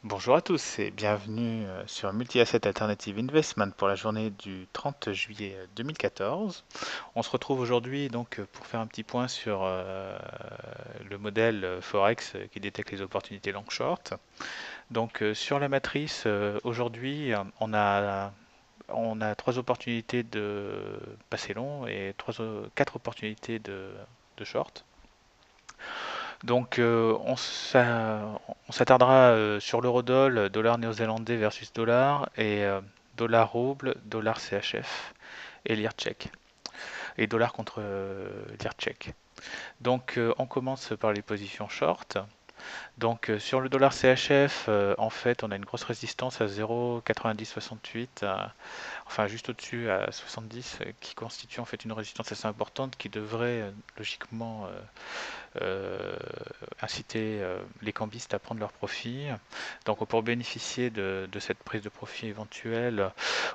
Bonjour à tous et bienvenue sur Multi-Asset Alternative Investment pour la journée du 30 juillet 2014. On se retrouve aujourd'hui donc pour faire un petit point sur le modèle Forex qui détecte les opportunités long short. Donc sur la matrice aujourd'hui on a trois opportunités de passer long et quatre opportunités de short. Donc on s'attardera sur l'eurodoll, dollar néo-zélandais versus dollar et dollar rouble, dollar CHF et lire tchèque. Et dollar contre lire tchèque. Donc on commence par les positions short. Donc sur le dollar CHF, en fait on a une grosse résistance à 0,9068, enfin juste au-dessus à 70, qui constitue en fait une résistance assez importante qui devrait logiquement euh, inciter les cambistes à prendre leur profit. Donc pour bénéficier de cette prise de profit éventuelle,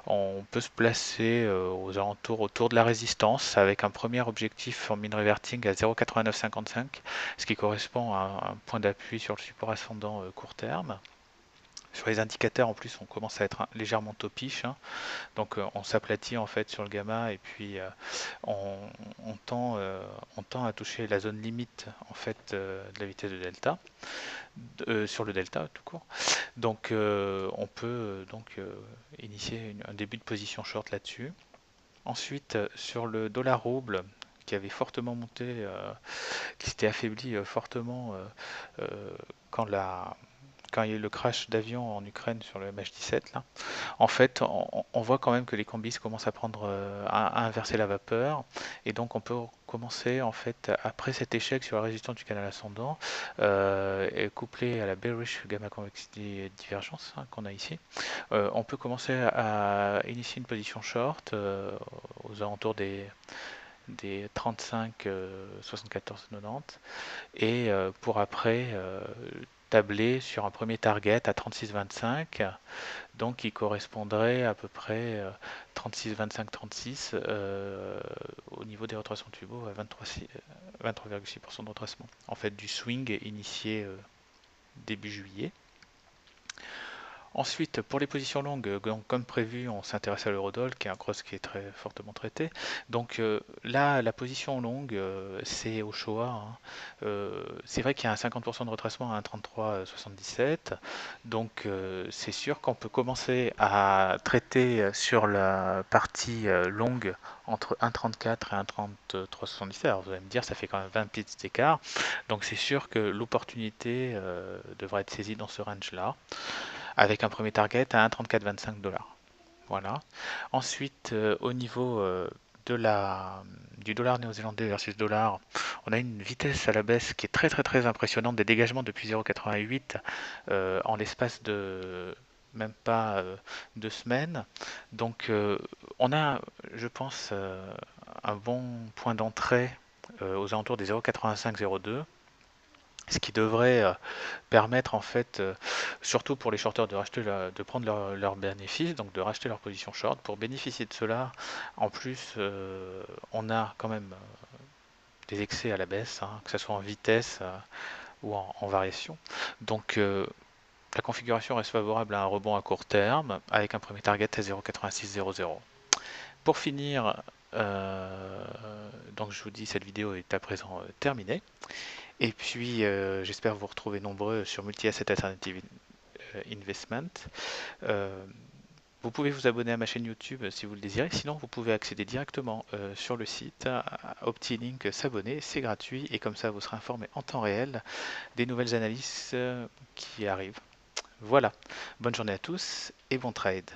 on peut se placer aux alentours autour de la résistance avec un premier objectif en mean reverting à 0,8955, ce qui correspond à un point d'appui sur le support ascendant court terme. Sur les indicateurs, en plus, on commence à être légèrement topiche, hein. Donc on s'aplatit en fait sur le gamma et puis on, on tend, on tend à toucher la zone limite en fait de la vitesse de delta, sur le delta tout court. Donc on peut initier un début de position short là-dessus. Ensuite sur le dollar rouble qui avait fortement monté, qui s'était affaibli fortement euh, quand quand il y a eu le crash d'avion en Ukraine sur le MH17 là. En fait, on voit quand même que les combis commencent à prendre, à inverser la vapeur, et donc on peut commencer en fait après cet échec sur la résistance du canal ascendant, et couplé à la bearish gamma convexity divergence, hein, qu'on a ici, on peut commencer à initier une position short aux alentours des 35 74 90 et pour après tabler sur un premier target à 36,25, donc qui correspondrait à peu près 36, 25, 36 au niveau des retracements tubaux à 23,6% de retracement. En fait, du swing initié début juillet. Ensuite, pour les positions longues, comme prévu, on s'intéresse à l'eurodoll, qui est un cross qui est très fortement traité. Donc là, la position longue, c'est au Showa, hein. C'est vrai qu'il y a un 50% de retracement à 1,3377. Donc c'est sûr qu'on peut commencer à traiter sur la partie longue entre 1,34 et 1,3377. Alors vous allez me dire, ça fait quand même 20 pips d'écart. Donc c'est sûr que l'opportunité devra être saisie dans ce range-là avec un premier target à 1,3425 dollars. Voilà. Ensuite, au niveau du dollar néo-zélandais versus dollar, on a une vitesse à la baisse qui est très très très impressionnante, des dégagements depuis 0,88 en l'espace de même pas 2 semaines. Donc on a, je pense, un bon point d'entrée aux alentours des 0,8502, ce qui devrait permettre en fait, surtout pour les shorteurs, de prendre leur bénéfice, donc de racheter leur position short. Pour bénéficier de cela, en plus, on a quand même des excès à la baisse, hein, que ce soit en vitesse ou en variation. Donc la configuration reste favorable à un rebond à court terme avec un premier target à 0,8600. Pour finir, donc je vous dis, cette vidéo est à présent terminée. Et puis, j'espère vous retrouver nombreux sur Multi-Asset Alternative Investment. Euh, Vous pouvez vous abonner à ma chaîne YouTube si vous le désirez. Sinon, vous pouvez accéder directement sur le site au petit link s'abonner. C'est gratuit et comme ça, vous serez informé en temps réel des nouvelles analyses qui arrivent. Voilà. Bonne journée à tous et bon trade.